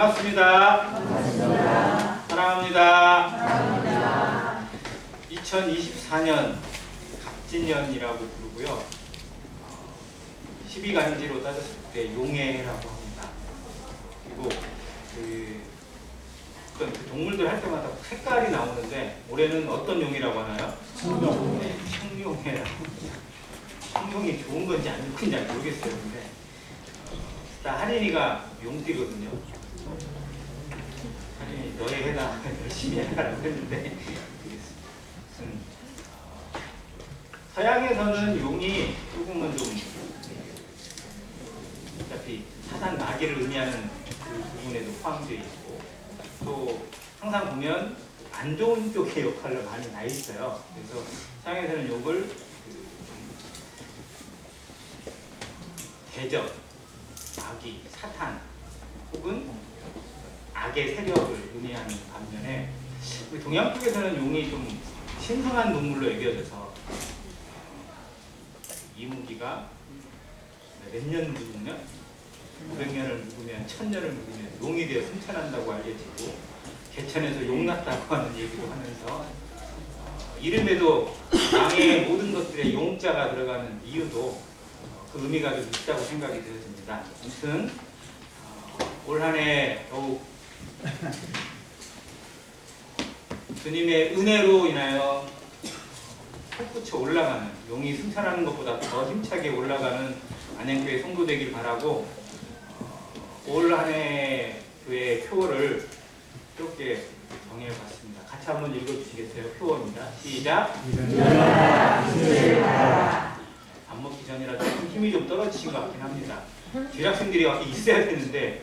반갑습니다. 사랑합니다. 2024년 갑진년이라고 부르고요. 12간지로 따졌을 때 용해라고 합니다. 그리고 어떤 동물들 할 때마다 색깔이 나오는데 올해는 어떤 용이라고 하나요? 청룡. 네, 청룡해라고 합니다. 청룡이 좋은 건지 안 좋은 건지 모르겠어요. 근데 일단 할인이가 용띠거든요. 할인이 너의 해다 열심히 해라라고 했는데 서양에서는 용이 조금은 좀 어차피 사단 마귀를 의미하는 그 부분에도 포함되어 있고 또 항상 보면 안 좋은 쪽의 역할로 많이 나 있어요. 그래서 서양에서는 용을 대적, 마귀, 사탄 혹은 악의 세력을 의미하는 반면에 동양 쪽에서는 용이 좀 신성한 동물로 여겨져서 이무기가 몇 년 묵으면 500년을 묵으면 1000년을 묵으면 용이 되어 승천한다고 알려지고 개천에서 용 났다고 하는 얘기도 하면서 이름에도 왕의 모든 것들에 용자가 들어가는 이유도 그 의미가 좀 있다고 생각이 되어집니다. 아무튼 올 한 해 더욱 주님의 은혜로 인하여 솟구쳐 올라가는 용이 승천하는 것보다 더 힘차게 올라가는 안양교회 성도 되길 바라고 올 한 해 교회 표어를 이렇게 정해봤습니다. 같이 한번 읽어주시겠어요? 표어입니다. 시작! 밥 먹기 전이라 조금 힘이 좀 떨어지신 것 같긴 합니다. 주일학생들이 여기 있어야 되는데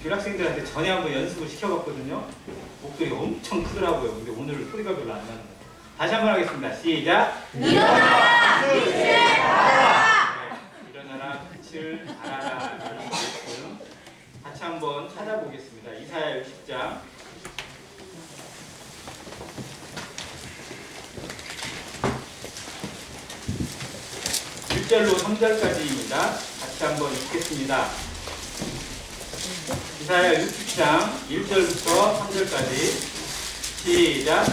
주일학생들한테 전에 한번 연습을 시켜봤거든요. 목소리가 엄청 크더라고요. 근데 오늘 소리가 별로 안 나는 거예요. 다시 한번 하겠습니다. 시작! 일어나라! 빛을 발하라! 일어나라! 빛을 발하라! 라는 말씀 같이 한번 찾아보겠습니다. 이사야 60장 1절로 3절까지입니다. 같이 한번 읽겠습니다. 이사야 60장 1절부터 3절까지 시작!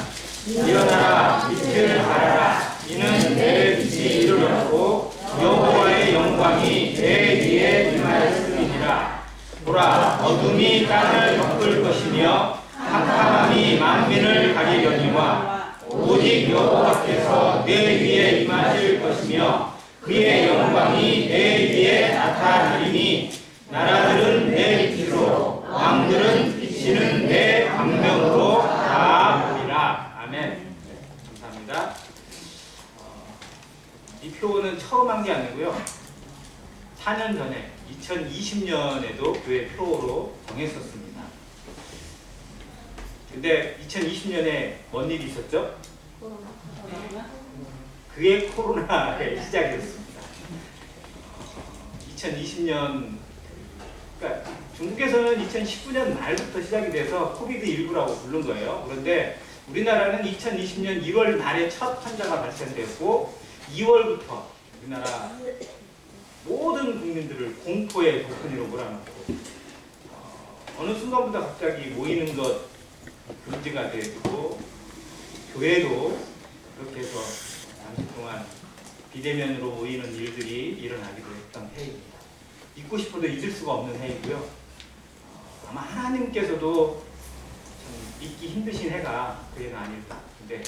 일어나라 빛을 발하라 이는 내 빛이 이르렀고 여호와의 영광이 내 위에 임하였음이니라. 보라 어둠이 땅을 덮을 것이며 캄캄함이 만민을 가리려니와 오직 여호와께서 내 위에 임하실 것이며 그의 영광이 내 위에 나타나리니 나라들은 내 빛으로 왕들은 비치는 내 광명으로 다 보리라. 아멘. 감사합니다. 이 표어는 처음 한 게 아니고요. 4년 전에 2020년에도 교회 표어로 정했었습니다. 근데 2020년에 뭔 일이 있었죠? 그게 코로나의 시작이었습니다. 2020년 그러니까 중국에서는 2019년 말부터 시작이 돼서 코비드19라고 부른 거예요. 그런데 우리나라는 2020년 1월 말에 첫 환자가 발생됐고 2월부터 우리나라 모든 국민들을 공포의 도큰이로 몰아넣고 어느 순간부터 갑자기 모이는 것 금지가 되고 교회도 그렇게 해서 잠시 동안 비대면으로 모이는 일들이 일어나기도 했던 해입니다. 잊고 싶어도 잊을 수가 없는 해이고요. 아마 하나님께서도 참 잊기 힘드신 해가 그 해가 아닐까. 근데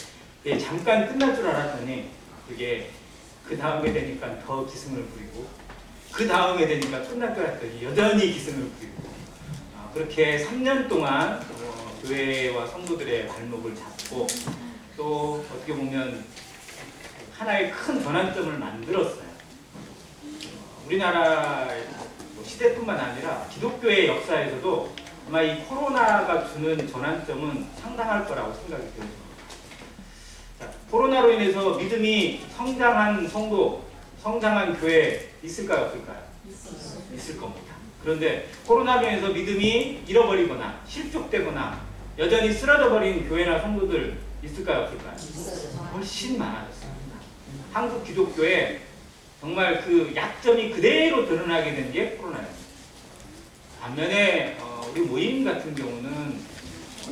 잠깐 끝날 줄 알았더니 그게 그 다음에 되니까 더 기승을 부리고 그 다음에 되니까 끝날 줄 알았더니 여전히 기승을 부리고 그렇게 3년 동안 교회와 성도들의 발목을 잡고 또 어떻게 보면 하나의 큰 전환점을 만들었어요. 우리나라 시대뿐만 아니라 기독교의 역사에서도 아마 이 코로나가 주는 전환점은 상당할 거라고 생각이 들어요. 코로나로 인해서 믿음이 성장한 성도, 성장한 교회 있을까요? 없을까요? 있을 겁니다. 그런데 코로나로 인해서 믿음이 잃어버리거나 실족되거나 여전히 쓰러져 버린 교회나 성도들 있을까요? 없을까요? 훨씬 많아졌습니다. 한국 기독교에 정말 그 약점이 그대로 드러나게 된 게 코로나입니다. 반면에 우리 모임 같은 경우는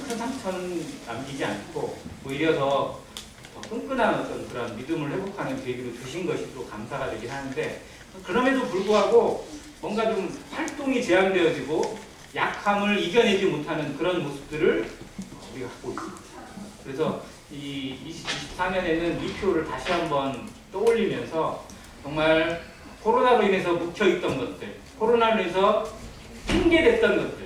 큰 상처는 남기지 않고 오히려 더 끈끈한 어떤 그런 믿음을 회복하는 계기로 주신 것이 또 감사가 되긴 하는데, 그럼에도 불구하고 뭔가 좀 활동이 제한되어지고 약함을 이겨내지 못하는 그런 모습들을 우리가 갖고 있습니다. 그래서 이 24년에는 이 표를 다시 한번 떠올리면서 정말 코로나로 인해서 묵혀있던 것들, 코로나로 인해서 핑계됐던 것들,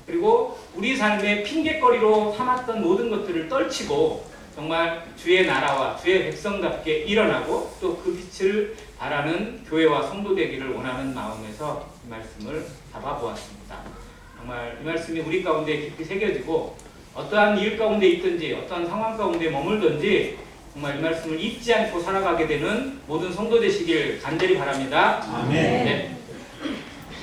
그리고 우리 삶의 핑계거리로 삼았던 모든 것들을 떨치고 정말 주의 나라와 주의 백성답게 일어나고 또 그 빛을 바라는 교회와 성도 되기를 원하는 마음에서 이 말씀을 잡아보았습니다. 정말 이 말씀이 우리 가운데 깊이 새겨지고 어떠한 일 가운데 있든지 어떠한 상황 가운데 머물든지 정말 이 말씀을 잊지 않고 살아가게 되는 모든 성도 되시길 간절히 바랍니다. 아멘. 네.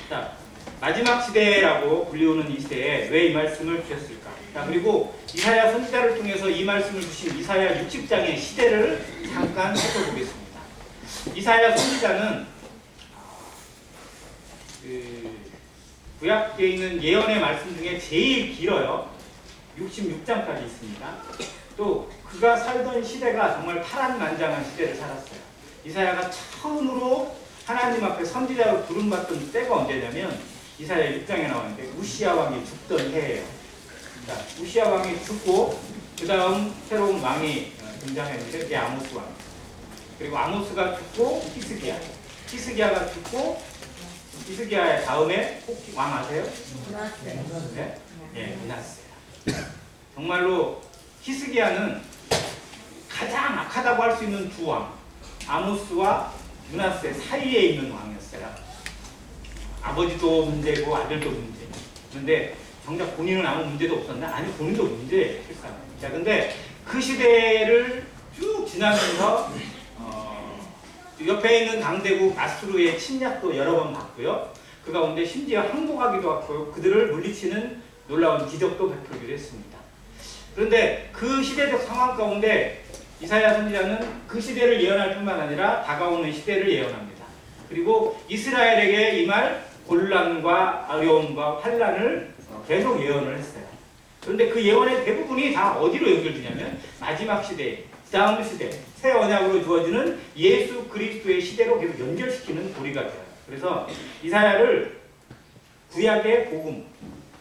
자, 마지막 시대라고 불리우는 이 시대에 왜 이 말씀을 주셨을까? 자, 그리고 이사야 선지자를 통해서 이 말씀을 주신 이사야 60장의 시대를 잠깐 살펴보겠습니다. 이사야 선지자는 구약에 있는 예언의 말씀 중에 제일 길어요. 66장까지 있습니다. 또 그가 살던 시대가 정말 파란만장한 시대를 살았어요. 이사야가 처음으로 하나님 앞에 선지자로 부름받던 때가 언제냐면 이사야 6장에 나오는데 우시야 왕이 죽던 해예요. 자, 우시야 왕이 죽고 그 다음 새로운 왕이 등장했는데 그게 아모스 왕. 그리고 아모스가 죽고 히스기야가 죽고 히스기야의 다음에 혹시 왕 아세요? 네? 네, 미나스야. 정말로 히스기야는 가장 악하다고 할 수 있는 두 왕, 아모스와 미나스 사이에 있는 왕이었어요. 아버지도 문제고 아들도 문제. 그런데 정작 본인은 아무 문제도 없었나? 아니, 본인도 문제예요, 실상. 자, 근데 그 시대를 쭉 지나면서 옆에 있는 강대국 아수르의 침략도 여러 번 받고요. 그 가운데 심지어 항복하기도 하고 그들을 물리치는 놀라운 기적도 베풀기도 했습니다. 그런데 그 시대적 상황 가운데 이사야 선지자는 그 시대를 예언할 뿐만 아니라 다가오는 시대를 예언합니다. 그리고 이스라엘에게 임할 곤란과 어려움과 환란을 계속 예언을 했어요. 그런데 그 예언의 대부분이 다 어디로 연결되냐면 마지막 시대, 다음 시대, 새 언약으로 주어지는 예수 그리스도의 시대로 계속 연결시키는 고리가 돼요. 그래서 이사야를 구약의 복음,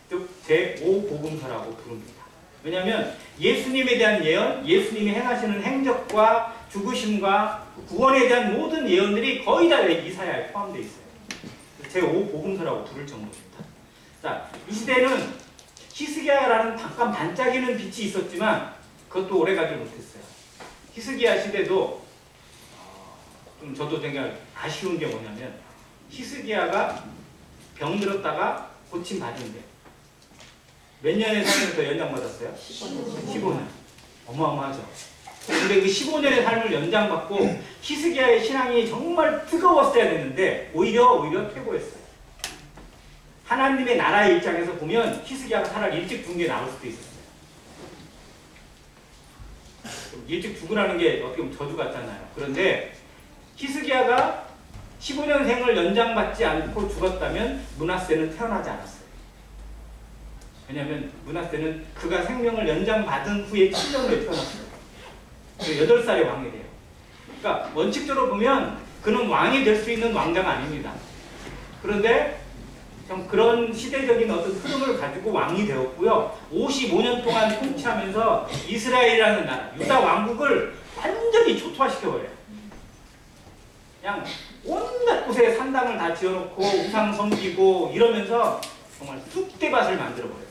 즉 제5복음서라고 부릅니다. 왜냐하면 예수님에 대한 예언, 예수님이 행하시는 행적과 죽으심과 구원에 대한 모든 예언들이 거의 다 이사야에 포함되어 있어요. 제5복음서라고 부를 정도입니다. 자, 이 시대는 히스기야라는 잠깐 반짝이는 빛이 있었지만 그것도 오래가지 못했어요. 히스기야 시대도 좀 저도 되게 아쉬운 게 뭐냐면 히스기야가 병들었다가 고침 받은데 몇 년의 삶을 더 연장받았어요? 15년. 어마어마하죠. 근데 그 15년의 삶을 연장받고 히스기야의 신앙이 정말 뜨거웠어야 됐는데 오히려 퇴보했어요. 하나님의 나라의 입장에서 보면 히스기야가 차라리 일찍 죽은 게 나을 수도 있었어요. 일찍 죽으라는 게 어떻게 보면 저주 같잖아요. 그런데 히스기야가 15년생을 연장받지 않고 죽었다면 므낫세는 태어나지 않았어요. 왜냐하면 므낫세는 그가 생명을 연장받은 후에 7년 후에 태어났어요. 8살에 왕이 돼요. 그러니까 원칙적으로 보면 그는 왕이 될 수 있는 왕자가 아닙니다. 그런데 좀 그런 시대적인 어떤 흐름을 가지고 왕이 되었고요. 55년 동안 통치하면서 이스라엘이라는 나라, 유다 왕국을 완전히 초토화시켜버려요. 그냥 온갖 곳에 산당을 다 지어놓고 우상 섬기고 이러면서 정말 쑥대밭을 만들어버렸어요.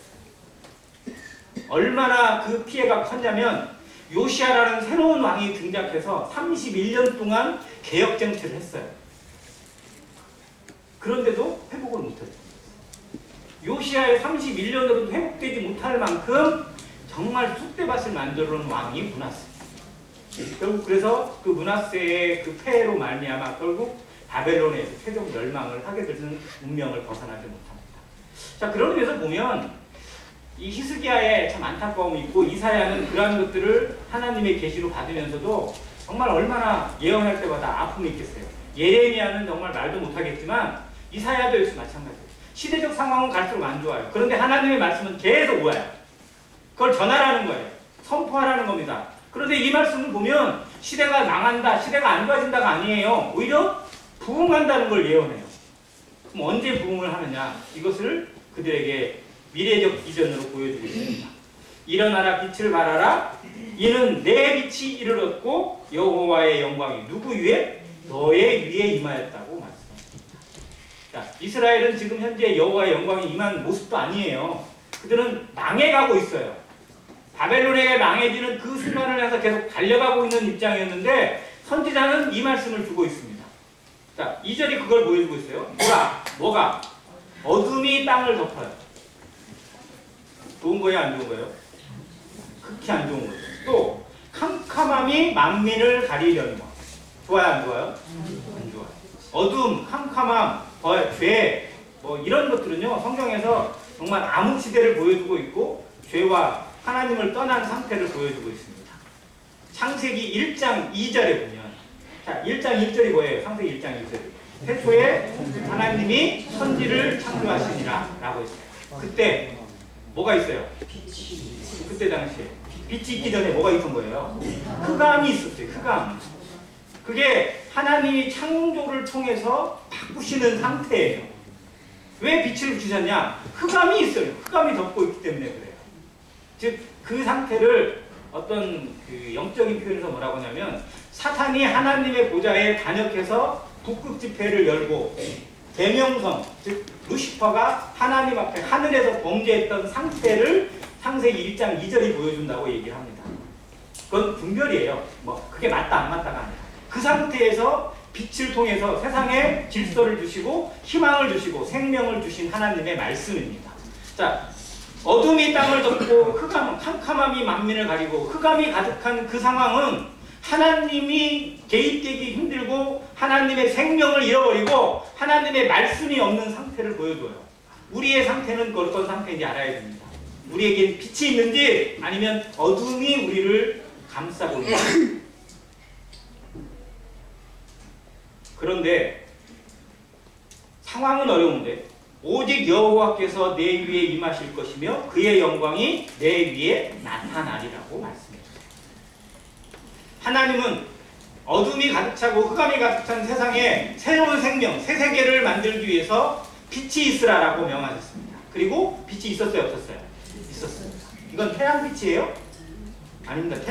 얼마나 그 피해가 컸냐면 요시야라는 새로운 왕이 등장해서 31년 동안 개혁 정치를 했어요. 그런데도 회복을 못했어요. 요시야의 31년으로도 회복되지 못할 만큼 정말 쑥대밭을 만들어 놓은 왕이 므낫세. 결국 그래서 그 므낫세의 그 폐해로 말미암아 결국 바벨론에서 최종 멸망을 하게 되는 운명을 벗어나지 못합니다. 자, 그런 의미에서 보면 이 히스기야에 참 안타까움이 있고 이사야는 그러한 것들을 하나님의 계시로 받으면서도 정말 얼마나 예언할 때마다 아픔이 있겠어요. 예레미야는 정말 말도 못하겠지만 이사야도 역시 마찬가지예요. 시대적 상황은 갈수록 안 좋아요. 그런데 하나님의 말씀은 계속 와요. 그걸 전하라는 거예요. 선포하라는 겁니다. 그런데 이 말씀을 보면 시대가 망한다, 시대가 안 좋아진다가 아니에요. 오히려 부흥한다는 걸 예언해요. 그럼 언제 부흥을 하느냐? 이것을 그들에게 미래적 비전으로 보여주고 있습니다. 일어나라, 빛을 발하라. 이는 내 빛이 이르렀고 여호와의 영광이 누구 위에? 너의 위에 임하였다고 말씀합니다. 자, 이스라엘은 지금 현재 여호와의 영광이 임한 모습도 아니에요. 그들은 망해가고 있어요. 바벨론에게 망해지는 그 순간을 해서 계속 달려가고 있는 입장이었는데 선지자는 이 말씀을 주고 있습니다. 자, 2절이 그걸 보여주고 있어요. 뭐가? 어둠이 땅을 덮어요. 좋은 거예요, 안 좋은 거예요? 극히 안 좋은 거죠. 또 캄캄함이 만민을 가리려니와. 좋아요, 안 좋아요? 안 좋아요. 어둠, 캄캄함, 죄, 뭐 이런 것들은요 성경에서 정말 암흑 시대를 보여주고 있고 죄와 하나님을 떠난 상태를 보여주고 있습니다. 창세기 1장 2절에 보면, 자, 1장 1절이 뭐예요? 창세기 1장 1절. 태초에 하나님이 천지를 창조하시니라 라고 했어요. 그때 뭐가 있어요? 그때 당시에 빛이 있기 전에 뭐가 있던 거예요? 흑암이 있었어요. 흑암. 그게 하나님이 창조를 통해서 바꾸시는 상태예요. 왜 빛을 주셨냐? 흑암이 있어요. 흑암이 덮고 있기 때문에 그래요. 즉 그 상태를 어떤 그 영적인 표현에서 뭐라고 하냐면 사탄이 하나님의 보좌에 단역해서 북극 집회를 열고 대명성, 즉 루시퍼가 하나님 앞에 하늘에서 범죄했던 상태를 창세기 1장 2절이 보여준다고 얘기를 합니다. 그건 분별이에요. 뭐 그게 맞다 안 맞다가 아니라 그 상태에서 빛을 통해서 세상에 질서를 주시고 희망을 주시고 생명을 주신 하나님의 말씀입니다. 자, 어둠이 땅을 덮고 캄캄함이 만민을 가리고 흑암이 가득한 그 상황은 하나님이 개입되기 힘들고 하나님의 생명을 잃어버리고 하나님의 말씀이 없는 상태를 보여줘요. 우리의 상태는 어떤 상태인지 알아야 됩니다. 우리에겐 빛이 있는지 아니면 어둠이 우리를 감싸고 있는지. 그런데 상황은 어려운데 오직 여호와께서 내 위에 임하실 것이며 그의 영광이 내 위에 나타나리라고 말씀해주세요. 하나님은 어둠이 가득 차고 흑암이 가득 찬 세상에 새로운 생명, 새 세계를 만들기 위해서 빛이 있으라라고 명하셨습니다. 그리고 빛이 있었어요, 없었어요? 있었습니다. 이건 태양빛이에요? 아닙니다.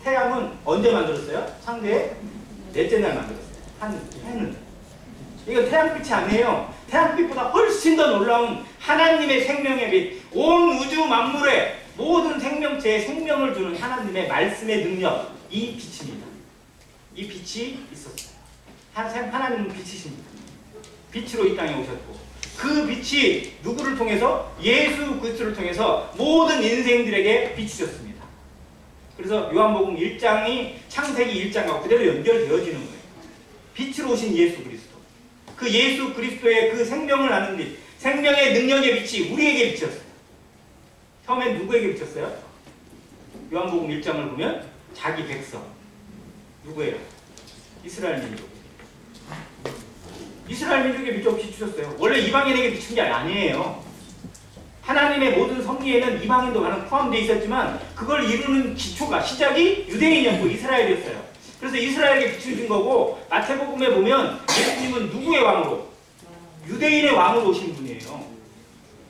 태양은 언제 만들었어요? 상대의 넷째 날 만들었어요. 해는. 이건 태양빛이 아니에요. 태양빛보다 훨씬 더 놀라운 하나님의 생명의 빛, 온 우주 만물에 모든 생명체에 생명을 주는 하나님의 말씀의 능력, 이 빛입니다. 이 빛이 있었어요. 하나님은 빛이십니다. 빛으로 이 땅에 오셨고 그 빛이 누구를 통해서? 예수 그리스도를 통해서 모든 인생들에게 비치셨습니다. 그래서 요한복음 1장이 창세기 1장과 그대로 연결되어지는 거예요. 빛으로 오신 예수 그리스도. 그 예수 그리스도의 그 생명을 나는 빛, 생명의 능력의 빛이 우리에게 비쳤어요. 처음엔 누구에게 비쳤어요? 요한복음 1장을 보면 자기 백성. 누구예요? 이스라엘 민족. 이스라엘 민족에 비추셨어요. 원래 이방인에게 비춘 게 아니에요. 하나님의 모든 섭리에는 이방인도 포함되어 있었지만 그걸 이루는 기초가, 시작이 유대인이었고 이스라엘이었어요. 그래서 이스라엘에게 비추신 거고 마태복음에 보면 예수님은 누구의 왕으로? 유대인의 왕으로 오신 분이에요.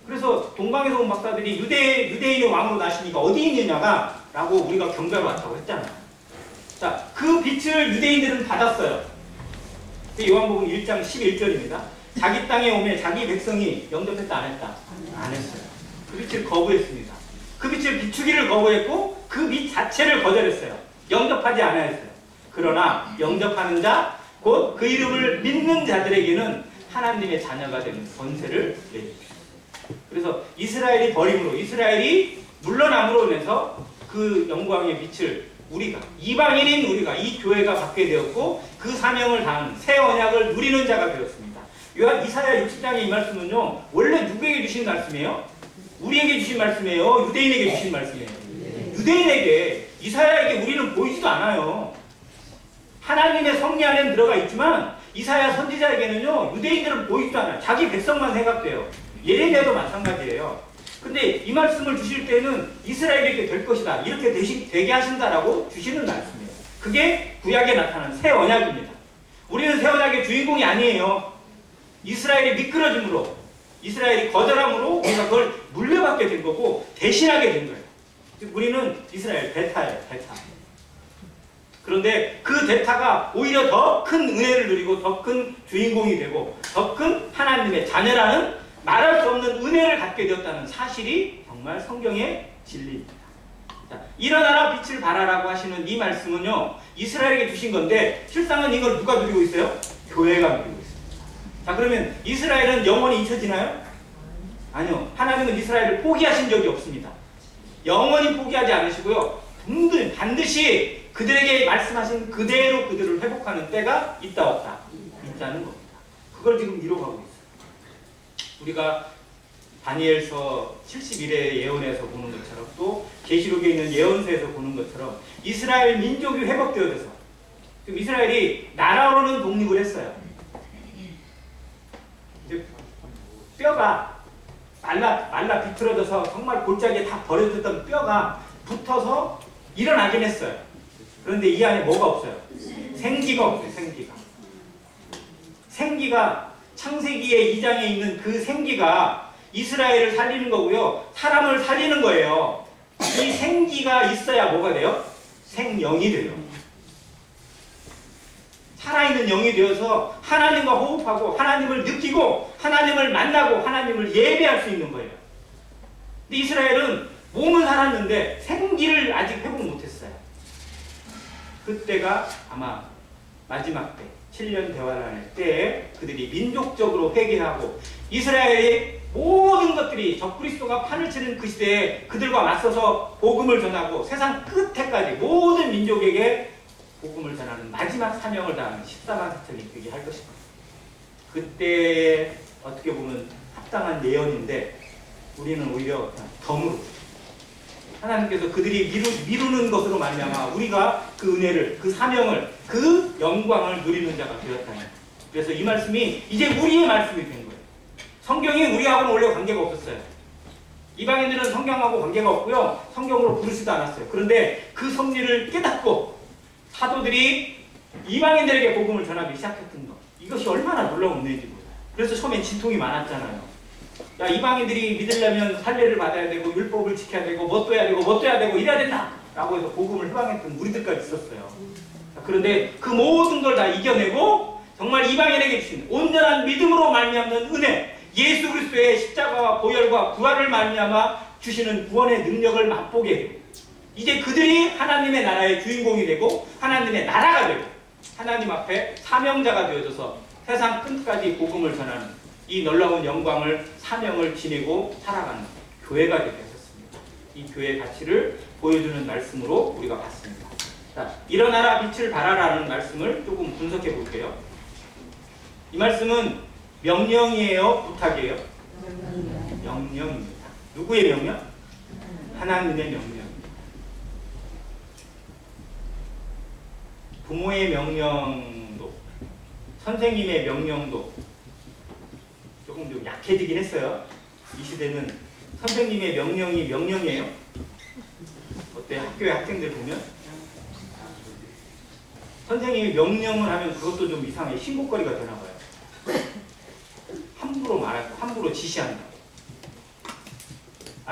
그래서 동방에서 온 박사들이 유대인의 왕으로 나시니까 어디 있느냐가 라고 우리가 경배하러 왔다고 했잖아요. 자, 그 빛을 유대인들은 받았어요. 요한복음 1장 11절입니다. 자기 땅에 오면 자기 백성이 영접했다 안 했다? 안 했어요. 그 빛을 거부했습니다. 그 빛을 비추기를 거부했고 그 빛 자체를 거절했어요. 영접하지 않아야 했어요. 그러나 영접하는 자, 곧 그 이름을 믿는 자들에게는 하나님의 자녀가 되는 권세를 내주셨어요. 그래서 이스라엘이 버림으로, 이스라엘이 물러남으로 인해서 그 영광의 빛을 우리가, 이방인인 우리가, 이 교회가 받게 되었고 그 사명을 다하는 새 언약을 누리는 자가 되었습니다. 이사야 60장의 이 말씀은요, 원래 누구에게 주신 말씀이에요? 우리에게 주신 말씀이에요? 유대인에게 주신 말씀이에요? 유대인에게. 이사야에게 우리는 보이지도 않아요. 하나님의 섭리 안에는 들어가 있지만 이사야 선지자에게는요, 유대인들은 보이지도 않아요. 자기 백성만 생각돼요. 예레미야도 마찬가지예요. 근데 이 말씀을 주실 때는 이스라엘에게 될 것이다, 이렇게 되게 하신다라고 주시는 말씀이에요. 그게 구약에 나타나는 새 언약입니다. 우리는 새 언약의 주인공이 아니에요. 이스라엘이 미끄러짐으로, 이스라엘이 거절함으로 우리가 그걸 물려받게 된 거고 대신하게 된 거예요. 즉 우리는 이스라엘 대타예요. 대타. 그런데 그 대타가 오히려 더 큰 은혜를 누리고 더 큰 주인공이 되고 더 큰 하나님의 자녀라는 말할 수 없는 은혜를 갖게 되었다는 사실이 정말 성경의 진리입니다. 자, 일어나라 빛을 발하라고 하시는 이 말씀은요, 이스라엘에게 주신 건데 실상은 이걸 누가 누리고 있어요? 교회가 누리고 있습니다. 자, 그러면 이스라엘은 영원히 잊혀지나요? 아니요. 하나님은 이스라엘을 포기하신 적이 없습니다. 영원히 포기하지 않으시고요, 반드시 그들에게 말씀하신 그대로 그들을 회복하는 때가 있다 없다 있다는 겁니다. 그걸 지금 이뤄가고 있어요. 우리가 다니엘서 71의 예언에서 보는 것처럼 또 계시록에 있는 예언서에서 보는 것처럼 이스라엘 민족이 회복되어져서 지금 이스라엘이 나라로는 독립을 했어요. 이제 뼈가 말라 비틀어져서 정말 골짜기에 다 버려졌던 뼈가 붙어서 일어나긴 했어요. 그런데 이 안에 뭐가 없어요? 생기가 없어요. 생기가 창세기의 2장에 있는 그 생기가 이스라엘을 살리는 거고요, 사람을 살리는 거예요. 이 생기가 있어야 뭐가 돼요? 생영이 돼요. 살아있는 영이 되어서 하나님과 호흡하고 하나님을 느끼고 하나님을 만나고 하나님을 예배할 수 있는 거예요. 근데 이스라엘은 몸은 살았는데 생기를 아직 회복 못했어요. 그때가 아마 마지막 때 7년 대환란의 때에 그들이 민족적으로 회개하고 이스라엘의 모든 것들이 적그리스도가 판을 치는 그 시대에 그들과 맞서서 복음을 전하고 세상 끝에까지 모든 민족에게 복음을 전하는 마지막 사명을 다하는 14만 4천이 되게 할 것입니다. 그때 어떻게 보면 합당한 예언인데 우리는 오히려 덤으로 하나님께서 그들이 미루는 것으로 말미암아 우리가 그 은혜를, 그 사명을, 그 영광을 누리는 자가 되었다는. 그래서 이 말씀이 이제 우리의 말씀이 된 거예요. 성경이 우리하고는 원래 관계가 없었어요. 이방인들은 성경하고 관계가 없고요, 성경으로 부르지도 않았어요. 그런데 그 섭리를 깨닫고 사도들이 이방인들에게 복음을 전하기 시작했던 것, 이것이 얼마나 놀라운 은혜인지 몰라요. 그래서 처음엔 진통이 많았잖아요. 야, 이방인들이 믿으려면 할례를 받아야 되고 율법을 지켜야 되고 뭣도 해야 되고 뭣도 해야 되고 이래야 된다 라고 해서 복음을 해방했던 우리들까지 있었어요. 자, 그런데 그 모든 걸 다 이겨내고 정말 이방인에게 주신 온전한 믿음으로 말미암는 은혜, 예수 그리스도의 십자가와 보혈과 부활을 말미암아 주시는 구원의 능력을 맛보게 되고 이제 그들이 하나님의 나라의 주인공이 되고 하나님의 나라가 되고 하나님 앞에 사명자가 되어져서 세상 끝까지 복음을 전하는 이 놀라운 영광을, 사명을 지니고 살아가는 교회가 되게 하셨습니다. 이 교회의 가치를 보여주는 말씀으로 우리가 봤습니다. 자, 일어나라 빛을 발하라는 말씀을 조금 분석해 볼게요. 이 말씀은 명령이에요? 부탁이에요? 명령입니다. 누구의 명령? 하나님의 명령. 부모의 명령도, 선생님의 명령도 조금 좀 약해지긴 했어요. 이 시대는 선생님의 명령이 명령이에요. 어때? 학교의 학생들 보면 선생님이 명령을 하면 그것도 좀 이상해. 신고거리가 되나 봐요. 함부로 말하고 함부로 지시한다.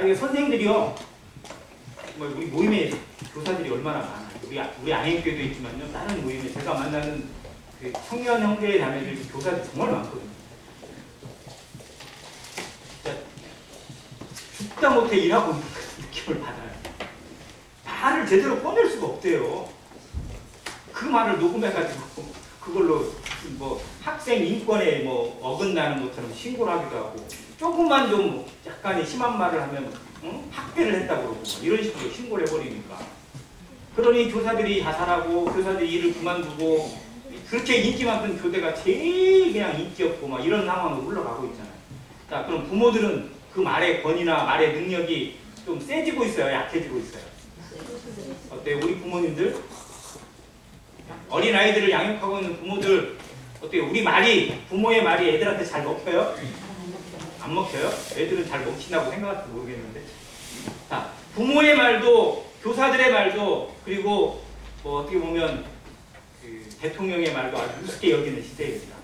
이게 선생님들이요, 우리 모임에 교사들이 얼마나 많아요. 우리 안행교회도 있지만요, 다른 모임에 제가 만나는 그 청년 형제 자매들 교사들이 정말 많거든요. 죽다 못해 일하고 있는 느낌을 받아요. 말을 제대로 꺼낼 수가 없대요. 그 말을 녹음해가지고 그걸로 뭐 학생 인권에 뭐 어긋나는 것처럼 신고를 하기도 하고, 조금만 좀 약간의 심한 말을 하면 학대를 했다고 그러고 이런 식으로 신고를 해버리니까, 그러니 교사들이 자살하고 교사들이 일을 그만두고, 그렇게 인기 많던 교대가 제일 그냥 인기 없고 막 이런 상황으로 흘러가고 있잖아요. 자, 그럼 부모들은 그 말의 권위나 말의 능력이 좀 세지고 있어요? 약해지고 있어요? 어때요? 우리 부모님들? 어린아이들을 양육하고 있는 부모들 어떻게 우리 말이, 부모의 말이 애들한테 잘 먹혀요? 안 먹혀요? 애들은 잘 먹힌다고 생각할지 모르겠는데. 자, 부모의 말도, 교사들의 말도, 그리고 뭐 어떻게 보면 그 대통령의 말도 아주 우습게 여기는 시대입니다.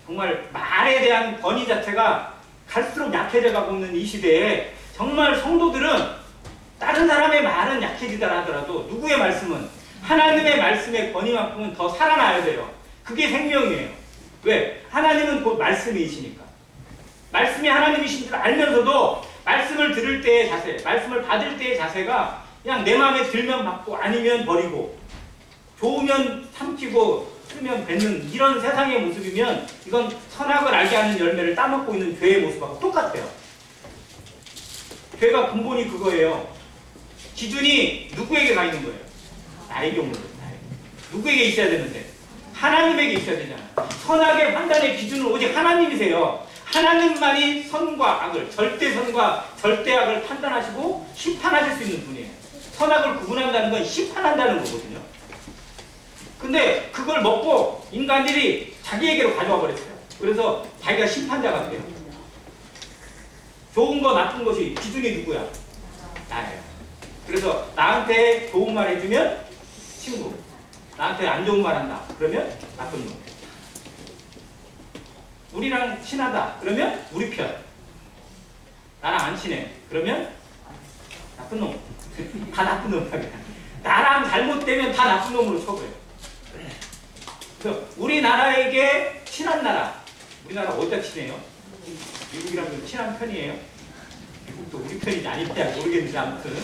정말 말에 대한 권위 자체가 갈수록 약해져 가고 있는 이 시대에 정말 성도들은 다른 사람의 말은 약해지더라 하더라도 누구의 말씀은, 하나님의 말씀의 권위만큼은 더 살아나야 돼요. 그게 생명이에요. 왜? 하나님은 곧 말씀이시니까. 말씀이 하나님이신 줄 알면서도 말씀을 들을 때의 자세, 말씀을 받을 때의 자세가 그냥 내 마음에 들면 받고 아니면 버리고, 좋으면 삼키고 쓰면 뱉는 이런 세상의 모습이면 이건 선악을 알게 하는 열매를 따먹고 있는 죄의 모습하고 똑같아요. 죄가 근본이 그거예요. 기준이 누구에게 가 있는 거예요? 나에게 없는 거예요. 누구에게 있어야 되는데? 하나님에게 있어야 되잖아요. 선악의 판단의 기준은 오직 하나님이세요. 하나님만이 선과 악을, 절대 선과 절대 악을 판단하시고 심판하실 수 있는 분이에요. 선악을 구분한다는 건 심판한다는 거거든요. 근데 그걸 먹고 인간들이 자기에게로 가져와 버렸어요. 그래서 자기가 심판자가 돼요. 좋은 거 나쁜 것이 기준이 누구야? 나예요. 그래서 나한테 좋은 말 해주면 친구, 나한테 안 좋은 말 한다 그러면 나쁜 놈. 우리랑 친하다 그러면 우리 편. 나랑 안 친해 그러면 나쁜 놈. 다 나쁜 놈이야. 나랑 잘못되면 다 나쁜 놈으로 쳐버려요. 그래서 우리나라에게 친한 나라, 우리나라 어디다 친해요? 미국이랑 좀 친한 편이에요? 미국도 우리 편인지 아닌지 모르겠는데 아무튼.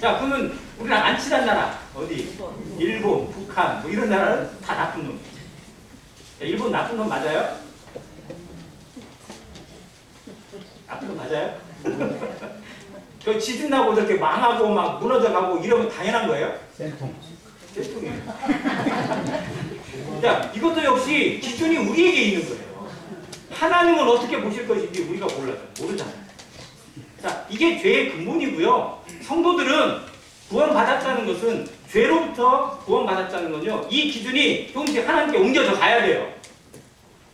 자, 그러면 우리랑 안 친한 나라 어디? 일본, 북한 뭐 이런 나라는 다 나쁜 놈. 일본 나쁜 놈 맞아요? 나쁜 놈 맞아요? 저 지진 나고 저렇게 망하고 막 무너져가고 이러면 당연한 거예요? 쌤통. 쌤통이에요. 자, 이것도 역시 기준이 우리에게 있는 거예요. 하나님은 어떻게 보실 것인지 우리가 모르잖아요. 자, 이게 죄의 근본이고요. 성도들은 구원받았다는 것은, 죄로부터 구원받았다는 건요, 이 기준이 조금씩 하나님께 옮겨져 가야 돼요.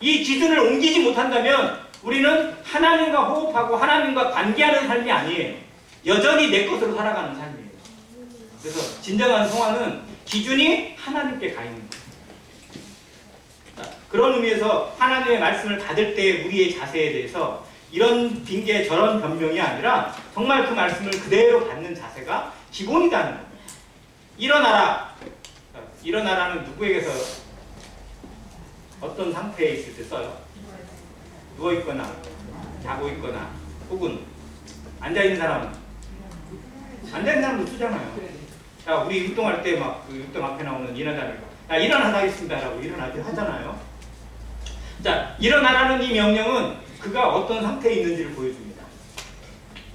이 기준을 옮기지 못한다면 우리는 하나님과 호흡하고 하나님과 관계하는 삶이 아니에요. 여전히 내 것으로 살아가는 삶이에요. 그래서 진정한 성화는 기준이 하나님께 가 있는 거예요. 자, 그런 의미에서 하나님의 말씀을 받을 때 우리의 자세에 대해서 이런 빙계 저런 변명이 아니라 정말 그 말씀을 그대로 받는 자세가 기본이라는 겁니다. 일어나라. 일어나라는 누구에게서 어떤 상태에 있을 때 써요? 누워있거나 자고 있거나 혹은 앉아있는 사람은 앉아있는 사람도 쓰잖아요. 자, 우리 운동할 때 막 그 운동 앞에 나오는 일어나라고, 야, 일어나다 하겠습니다 라고 일어나게 하잖아요. 자, 일어나라는 이 명령은 그가 어떤 상태에 있는지를 보여줍니다.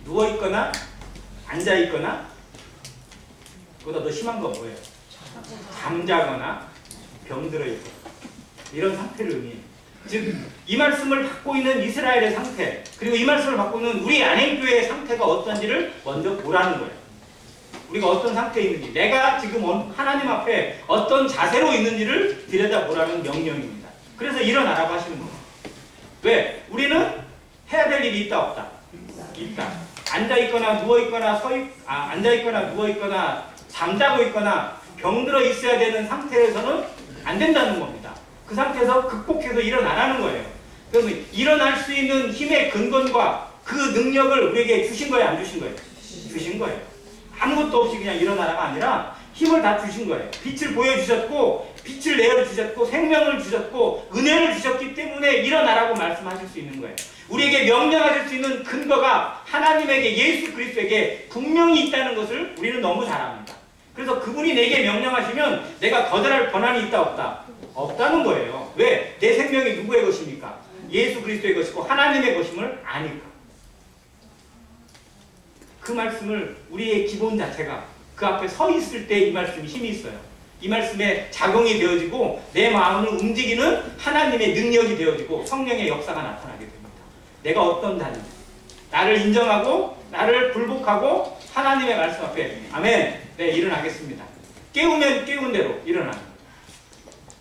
누워있거나 앉아있거나, 그보다 더 심한 건 뭐예요? 잠자거나 병들어 있거나 이런 상태를 의미해요. 즉, 이 말씀을 받고 있는 이스라엘의 상태, 그리고 이 말씀을 받고 있는 우리 안행교회의 상태가 어떤지를 먼저 보라는 거예요. 우리가 어떤 상태에 있는지, 내가 지금 하나님 앞에 어떤 자세로 있는지를 들여다보라는 명령입니다. 그래서 일어나라고 하시는 거예요. 왜? 우리는 해야 될 일이 있다 없다? 있다. 앉아있거나 누워있거나 앉아있거나 누워있거나 잠자고 있거나 병들어 있어야 되는 상태에서는 안 된다는 겁니다. 그 상태에서 극복해서 일어나라는 거예요. 그러면 일어날 수 있는 힘의 근본과 그 능력을 우리에게 주신 거예요? 안 주신 거예요? 주신 거예요. 아무것도 없이 그냥 일어나라가 아니라 힘을 다 주신 거예요. 빛을 보여주셨고, 빛을 내어주셨고, 생명을 주셨고, 은혜를 주셨기 때문에 일어나라고 말씀하실 수 있는 거예요. 우리에게 명령하실 수 있는 근거가 하나님에게, 예수 그리스도에게 분명히 있다는 것을 우리는 너무 잘 압니다. 그래서 그분이 내게 명령하시면 내가 거절할 권한이 있다 없다? 없다는 거예요. 왜? 내 생명이 누구의 것입니까? 예수 그리스도의 것이고 하나님의 것임을 아니까. 그 말씀을, 우리의 기본 자체가 그 앞에 서 있을 때 이 말씀이 힘이 있어요. 이 말씀에 작용이 되어지고 내 마음을 움직이는 하나님의 능력이 되어지고 성령의 역사가 나타나게 됩니다. 내가 어떤 자인지 나를 인정하고 나를 굴복하고 하나님의 말씀 앞에 아멘, 네, 일어나겠습니다. 깨우면 깨운 대로 일어나는 거예요.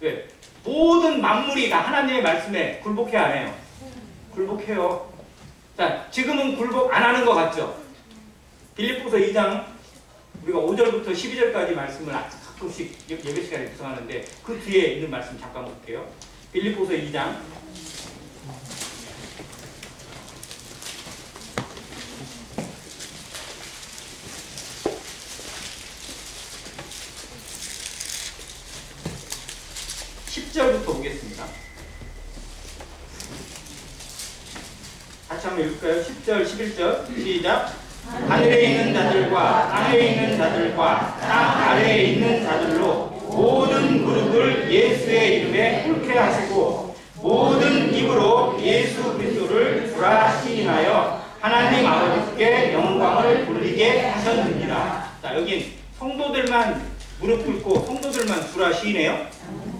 왜? 모든 만물이 다 하나님의 말씀에 굴복해야 안 해요? 굴복해요. 자, 지금은 굴복 안 하는 것 같죠? 빌립보서 2장 우리가 5절부터 12절까지 말씀을 가끔씩 예배 시간에 구성하는데 그 뒤에 있는 말씀 잠깐 볼게요. 빌립보서 2장 10절부터 보겠습니다. 같이 한번 읽을까요? 10절, 11절 시작. 하늘에 있는 자들과 땅에 있는 자들과 땅 아래에 있는 자들로 모든 무릎을 예수의 이름에 꿇게 하시고 모든 입으로 예수 그리스도를 주라 시인하여 하나님 아버지께 영광을 돌리게 하셨느니라. 자, 여긴 성도들만 무릎 꿇고 성도들만 주라 시인해요?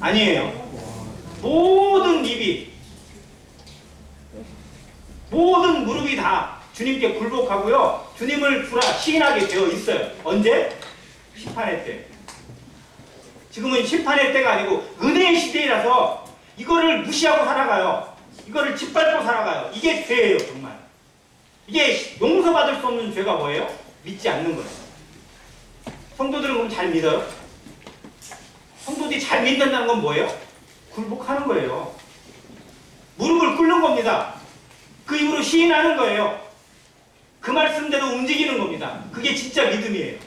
아니에요. 모든 입이 모든 무릎이 다 주님께 굴복하고요. 주님을 주라 시인하게 되어 있어요. 언제? 심판의 때. 지금은 심판의 때가 아니고 은혜의 시대라서 이거를 무시하고 살아가요. 이거를 짓밟고 살아가요. 이게 죄예요, 정말. 이게 용서받을 수 없는 죄가 뭐예요? 믿지 않는 거예요. 성도들은 그럼 잘 믿어요? 성도들이 잘 믿는다는 건 뭐예요? 굴복하는 거예요. 무릎을 꿇는 겁니다. 그 입으로 시인하는 거예요. 그 말씀대로 움직이는 겁니다. 그게 진짜 믿음이에요.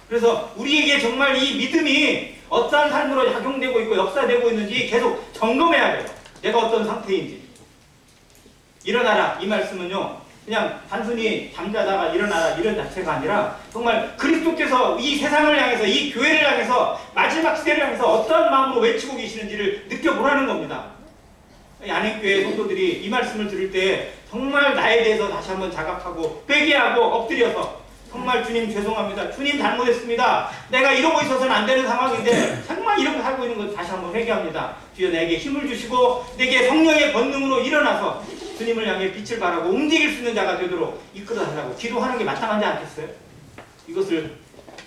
그래서 우리에게 정말 이 믿음이 어떠한 삶으로 작용되고 있고 역사되고 있는지 계속 점검해야 돼요. 내가 어떤 상태인지. 일어나라 이 말씀은요, 그냥 단순히 잠자다가 일어나라 이런 자체가 아니라 정말 그리스도께서 이 세상을 향해서 이 교회를 향해서 마지막 시대를 향해서 어떤 마음으로 외치고 계시는지를 느껴보라는 겁니다. 안행교회 성도들이 이 말씀을 들을 때 정말 나에 대해서 다시 한번 자각하고 회개하고 엎드려서 정말 주님 죄송합니다. 주님 잘못했습니다. 내가 이러고 있어서는 안 되는 상황인데 정말 이렇게 살고 있는 것 다시 한번 회개합니다. 주여 내게 힘을 주시고 내게 성령의 권능으로 일어나서 주님을 향해 빛을 발하고 움직일 수 있는 자가 되도록 이끌어달라고 기도하는 게 마땅하지 않겠어요? 이것을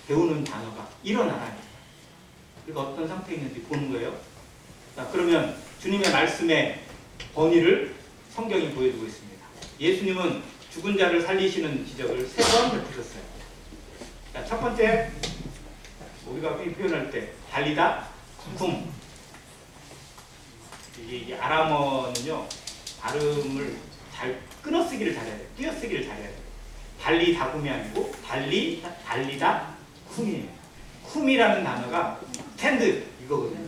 배우는 단어가 일어나라. 그리고 어떤 상태에 있는지 보는 거예요. 자, 그러면 주님의 말씀의 번위를 성경이 보여주고 있습니다. 예수님은 죽은 자를 살리시는 기적을 3번 베푸셨어요. 자, 첫 번째 우리가 표현할 때 달리다, 쿰. 이게 아람어는요 발음을 잘 끊어쓰기를 잘해야 돼요. 띄어쓰기를 잘해야 돼요. 달리다 쿰이 아니고 달리다 쿰이에요. 쿰이라는 단어가 스탠드 이거거든요.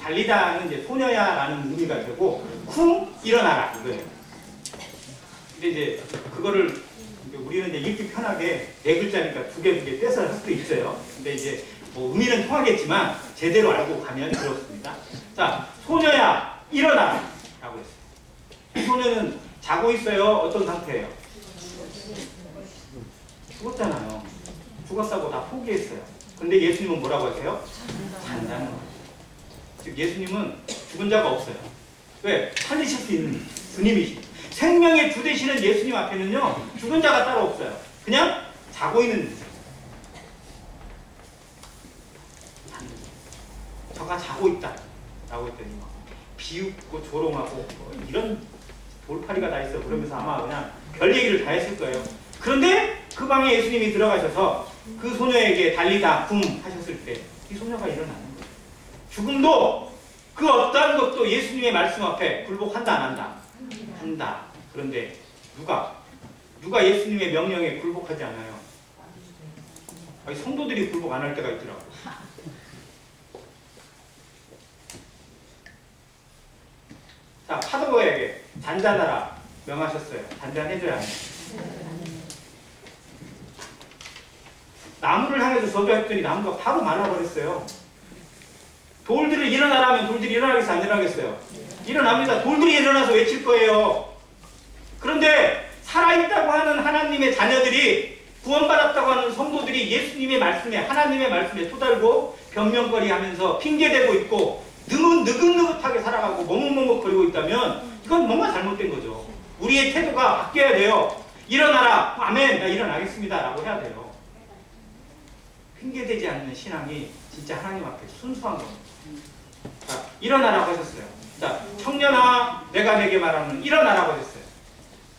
달리다는 이제 소녀야라는 의미가 되고 쿰 일어나라 이거예요. 근데 이제 그거를 우리는 이제 읽기 편하게 4글자니까 두 개 떼서 할 수도 있어요. 근데 이제 뭐 의미는 통하겠지만 제대로 알고 가면 그렇습니다. 자, 소녀야 일어나라 라고 했어요. 이 소녀는 자고 있어요? 어떤 상태예요? 죽었잖아요. 죽었다고 다 포기했어요. 근데 예수님은 뭐라고 하세요? 잔다는 거예요. 즉 예수님은 죽은 자가 없어요. 왜? 살리실 수 있는 주님이시죠. 생명의 주 되시는 예수님 앞에는요 죽은 자가 따로 없어요. 그냥 자고 있는 분이에요. 저가 자고 있다 라고 했더니 막 비웃고 조롱하고 이런 돌팔이가 다 있어. 그러면서 아마 그냥 별 얘기를 다 했을 거예요. 그런데 그 방에 예수님이 들어가셔서 그 소녀에게 달리다 쿰 하셨을 때 이 소녀가 일어나는 거예요. 죽음도 그 어떠한 것도 예수님의 말씀 앞에 굴복한다 안 한다? 한다. 그런데 누가 예수님의 명령에 굴복하지 않아요? 아니, 성도들이 굴복 안 할 때가 있더라고. 자, 파도에게 잔잔하라 명하셨어요. 잔잔해줘야 해요. 나무를 향해서 저주했더니 나무가 바로 말라버렸어요. 돌들을 일어나라 하면 돌들이 일어나겠어요? 안 일어나겠어요? 일어납니다. 돌들이 일어나서 외칠 거예요. 그런데 살아있다고 하는 하나님의 자녀들이 구원받았다고 하는 성도들이 예수님의 말씀에 하나님의 말씀에 토달고 변명거리 하면서 핑계대고 있고 느긋느긋하게 살아가고 머뭇머뭇거리고 있다면 이건 뭔가 잘못된 거죠. 우리의 태도가 바뀌어야 돼요. 일어나라. 아멘. 나 일어나겠습니다. 라고 해야 돼요. 핑계대지 않는 신앙이 진짜 하나님 앞에 순수한 겁니다. 자, 일어나라고 하셨어요. 자, 청년아 내가 내게 말하는 일어나라고 하셨어요.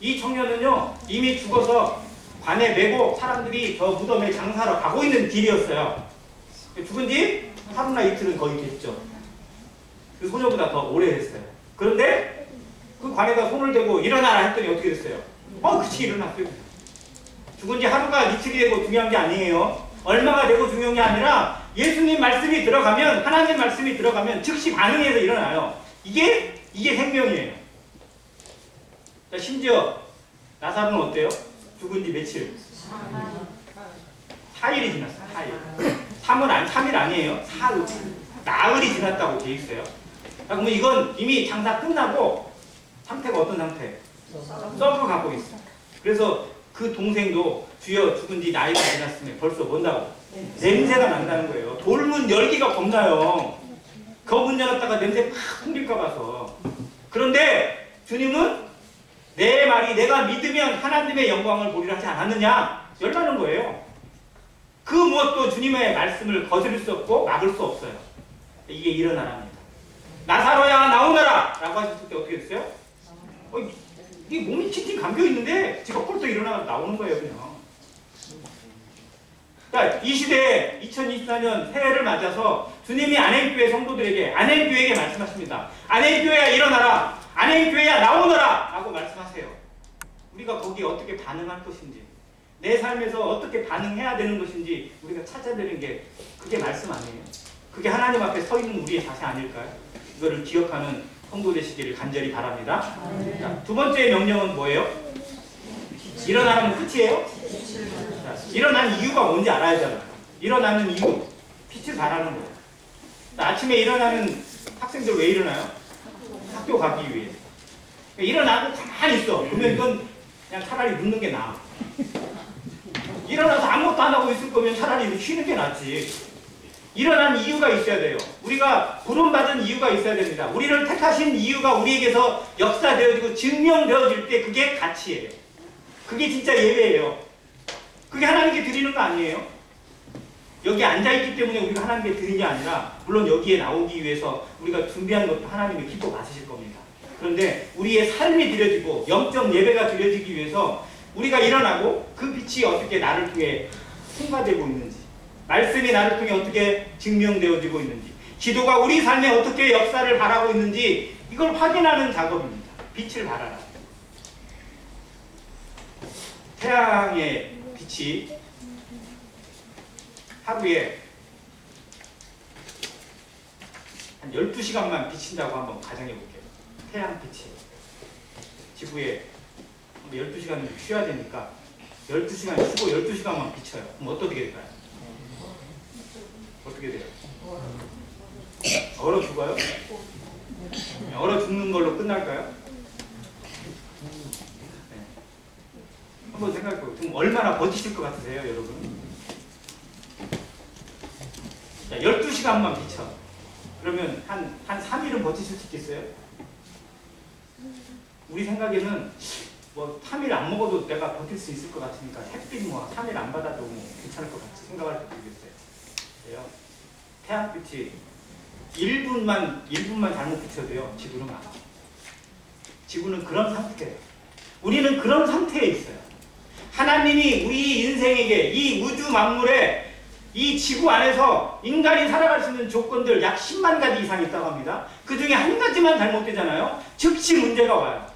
이 청년은요 이미 죽어서 관에 메고 사람들이 저 무덤에 장사하러 가고 있는 길이었어요. 죽은 지 하루나 이틀은 거의 됐죠. 그 소녀보다 더 오래 됐어요. 그런데 그 관에다 손을 대고 일어나라 했더니 어떻게 됐어요? 그치 일어났어요. 죽은 지 하루가 이틀이 되고 중요한 게 아니에요. 얼마가 되고 중요한 게 아니라 예수님 말씀이 들어가면, 하나님 말씀이 들어가면 즉시 반응해서 일어나요. 이게 생명이에요. 자, 심지어 나사로는 어때요? 죽은 지 며칠? 4일이 지났어요. 4일. 3일 아니에요. 사흘. 나흘이 지났다고 돼 있어요. 자, 그러면 이건 이미 장사 끝나고 상태가 어떤 상태? 썩어 가고 있어요. 그래서 그 동생도 주여 죽은 지 나이가 지났으면 벌써 뭔다고? 냄새가 난다는 거예요. 돌문 열기가 겁나요. 그 문 열었다가 냄새 팍 풍길까 봐서. 그런데 주님은 내 말이 내가 믿으면 하나님의 영광을 보리라 하지 않았느냐? 열나는 거예요. 그 무엇도 주님의 말씀을 거스릴 수 없고 막을 수 없어요. 이게 일어나랍니다. 나사로야 나오너라! 라고 하셨을 때 어떻게 됐어요? 이게 몸이 칭칭 감겨있는데 지가 꼴떡 일어나서 나오는 거예요, 그냥. 자, 이 시대에 2024년 새해를 맞아서 주님이 안행교회 성도들에게, 안행교회에게 말씀하십니다. 안행교회야 일어나라! 안행교회야 나오너라! 라고 말씀하세요. 우리가 거기에 어떻게 반응할 것인지, 내 삶에서 어떻게 반응해야 되는 것인지 우리가 찾아야 되는 게 그게 말씀 아니에요? 그게 하나님 앞에 서 있는 우리의 자세 아닐까요? 이거를 기억하는 성도 되시기를 간절히 바랍니다. 자, 두 번째 명령은 뭐예요? 일어나면 끝이에요? 자, 일어난 이유가 뭔지 알아야 잖아요. 일어나는 이유, 빛을 발하는 거예요. 자, 아침에 일어나는 학생들 왜 일어나요? 학교 가기 위해. 일어나고 가만히 있어. 그러면 이건 그냥 차라리 눕는 게 나아. 일어나서 아무것도 안 하고 있을 거면 차라리 쉬는 게 낫지. 일어난 이유가 있어야 돼요. 우리가 부름받은 이유가 있어야 됩니다. 우리를 택하신 이유가 우리에게서 역사되어지고 증명되어질 때 그게 가치예요. 그게 진짜 예외예요. 그게 하나님께 드리는 거 아니에요? 여기 앉아있기 때문에 우리가 하나님께 드리는 게 아니라 물론 여기에 나오기 위해서 우리가 준비한 것도 하나님이 기뻐 받으실 겁니다. 그런데 우리의 삶이 드려지고 영적 예배가 드려지기 위해서 우리가 일어나고 그 빛이 어떻게 나를 통해 승화되고 있는지, 말씀이 나를 통해 어떻게 증명되어지고 있는지, 기도가 우리 삶에 어떻게 역사를 발하고 있는지 이걸 확인하는 작업입니다. 빛을 발하라. 태양의 빛이 하루에 한 12시간만 비친다고 한번 가정해 볼게요. 태양빛이 지구에 12시간을 쉬어야 되니까 12시간 쉬고 12시간만 비쳐요. 그럼 어떻게 될까요? 어떻게 돼요? 얼어 죽어요? 얼어 죽는 걸로 끝날까요? 네. 한번 생각해보세요. 지금 얼마나 버티실 것 같으세요, 여러분? 자, 12시간만 비쳐. 그러면 한 3일은 버티실 수 있겠어요? 우리 생각에는 뭐 3일 안 먹어도 내가 버틸 수 있을 것 같으니까 햇빛 뭐 3일 안 받아도 뭐 괜찮을 것 같이 생각할 수 있겠어요. 그래요? 태양빛이 1분만 잘못 비춰도요, 지구는 망해요. 지구는 그런 상태예요. 우리는 그런 상태에 있어요. 하나님이 우리 인생에게 이 우주 만물에 이 지구 안에서 인간이 살아갈 수 있는 조건들 약 10만 가지 이상 있다고 합니다. 그 중에 한 가지만 잘못되잖아요. 즉시 문제가 와요.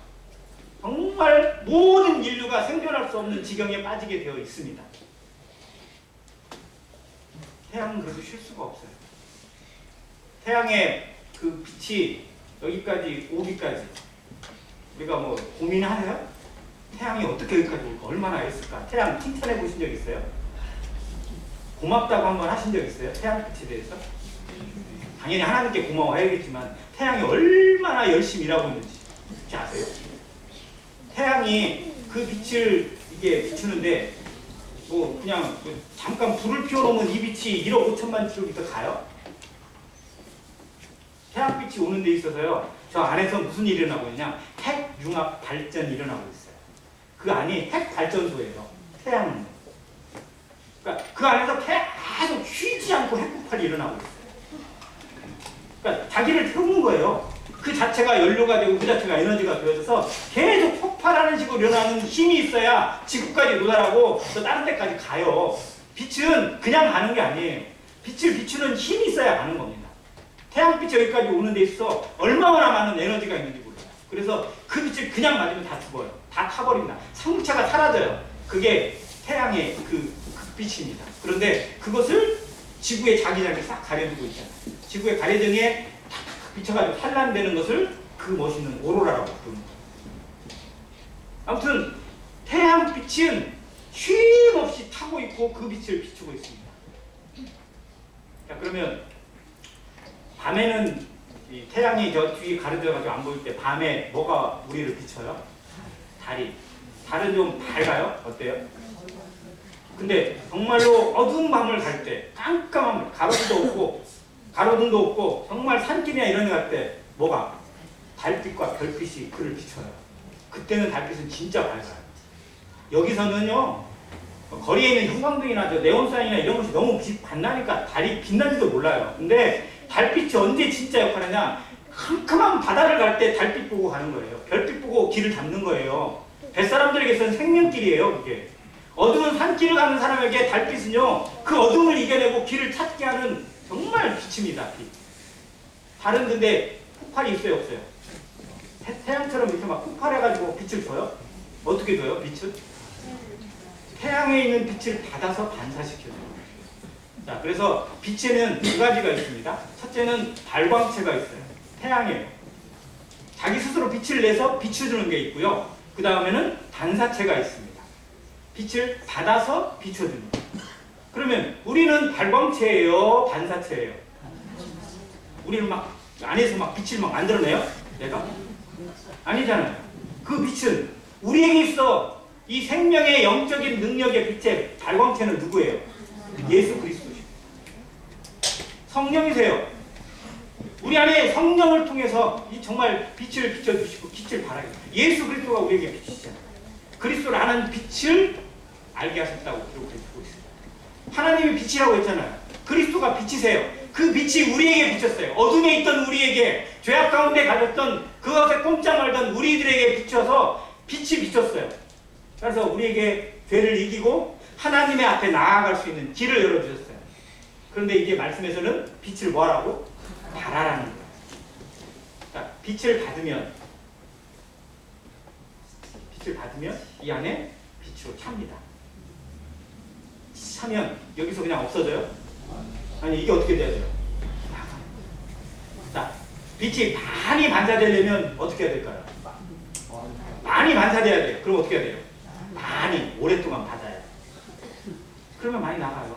정말 모든 인류가 생존할 수 없는 지경에 빠지게 되어 있습니다. 태양은 그래도 쉴 수가 없어요. 태양의 그 빛이 여기까지 오기까지 우리가 뭐 고민하세요? 태양이 어떻게 여기까지 올까? 얼마나 있을까? 태양 칭찬해 보신 적 있어요? 고맙다고 한번 하신 적 있어요? 태양빛에 대해서? 당연히 하나님께 고마워해야겠지만 태양이 얼마나 열심히 일하고 있는지 혹시 아세요? 태양이 그 빛을 이게 비추는데 뭐 그냥 잠깐 불을 피워놓으면 이 빛이 1억 5천만 킬로미터 가요? 태양빛이 오는 데 있어서요, 저 안에서 무슨 일이 일어나고 있냐? 핵융합 발전이 일어나고 있어요. 그 안이 핵발전소예요. 태양은. 그러니까 그 안에서 계속 쉬지 않고 핵폭발이 일어나고 있어요. 그러니까 자기를 태우는 거예요. 그 자체가 연료가 되고 그 자체가 에너지가 되어져서 계속 폭발하는 식으로 일어나는 힘이 있어야 지구까지 도달하고 또 다른 데까지 가요. 빛은 그냥 가는 게 아니에요. 빛을 비추는 힘이 있어야 가는 겁니다. 태양빛이 여기까지 오는 데 있어 얼마나 많은 에너지가 있는지 몰라요. 그래서 그 빛을 그냥 맞으면 다 죽어요. 다 타버립니다. 상부차가 사라져요. 그게 태양의 그 빛입니다. 그런데 그것을 지구의 자기장이 싹 가려주고 있잖아요. 지구의 가려등에 탁탁 비춰가지고 산란되는 것을 그 멋있는 오로라라고 부릅니다. 아무튼 태양빛은 쉼없이 타고 있고 그 빛을 비추고 있습니다. 자, 그러면 밤에는 이 태양이 저 뒤에 가려져가지고 안 보일 때 밤에 뭐가 우리를 비춰요? 달이. 달은 좀 밝아요? 어때요? 근데 정말로 어두운 밤을 갈 때, 깜깜한 가로등도 없고 정말 산길이나 이런 데 갈 때 뭐가? 달빛과 별빛이 그를 비춰요. 그때는 달빛은 진짜 밝아요. 여기서는요, 거리에 있는 형광등이나 저 네온사인이나 이런 것이 너무 빛나니까 달이 빛나지도 몰라요. 근데 달빛이 언제 진짜 역할을 하냐? 캄캄한 바다를 갈 때 달빛 보고 가는 거예요. 별빛 보고 길을 잡는 거예요. 뱃사람들에게서는 생명길이에요, 그게. 어두운 산길을 가는 사람에게 달빛은요, 그 어둠을 이겨내고 길을 찾게 하는 정말 빛입니다, 빛. 달은 근데 폭발이 있어요, 없어요? 태양처럼 이렇게 막 폭발해가지고 빛을 줘요? 어떻게 줘요, 빛을? 태양에 있는 빛을 받아서 반사시켜줘요. 자, 그래서 빛에는 두 가지가 있습니다. 첫째는 발광체가 있어요. 태양이에요. 자기 스스로 빛을 내서 비춰주는 게 있고요. 그 다음에는 반사체가 있습니다. 빛을 받아서 비춰주는 거예요. 그러면 우리는 발광체예요? 반사체예요? 우리는 막 안에서 막 빛을 막 만들어내요? 내가? 아니잖아요. 그 빛은 우리에게 있어. 이 생명의 영적인 능력의 빛의 발광체는 누구예요? 예수 그리스도십니다. 성령이세요. 우리 안에 성령을 통해서 이 정말 빛을 비춰주시고 빛을 발하게. 예수 그리스도가 우리에게 빛이잖아요. 그리스도를 아는 빛을 알게 하셨다고 기록해 주고 있습니다. 하나님이 빛이라고 했잖아요. 그리스도가 빛이세요. 그 빛이 우리에게 비쳤어요. 어둠에 있던 우리에게, 죄악 가운데 가졌던 그것에 꼼짝 말던 우리들에게 비춰서 빛이 비쳤어요. 그래서 우리에게 죄를 이기고 하나님의 앞에 나아갈 수 있는 길을 열어주셨어요. 그런데 이게 말씀에서는 빛을 뭐하라고? 발하라는 거예요. 자, 빛을 받으면 이 안에 빛으로 찹니다. 차면 여기서 그냥 없어져요? 아니, 이게 어떻게 돼야 돼요? 자, 빛이 많이 반사되려면 어떻게 해야 될까요? 많이 반사돼야 돼요. 그럼 어떻게 해야 돼요? 많이 오랫동안 받아야 돼요. 그러면 많이 나가요.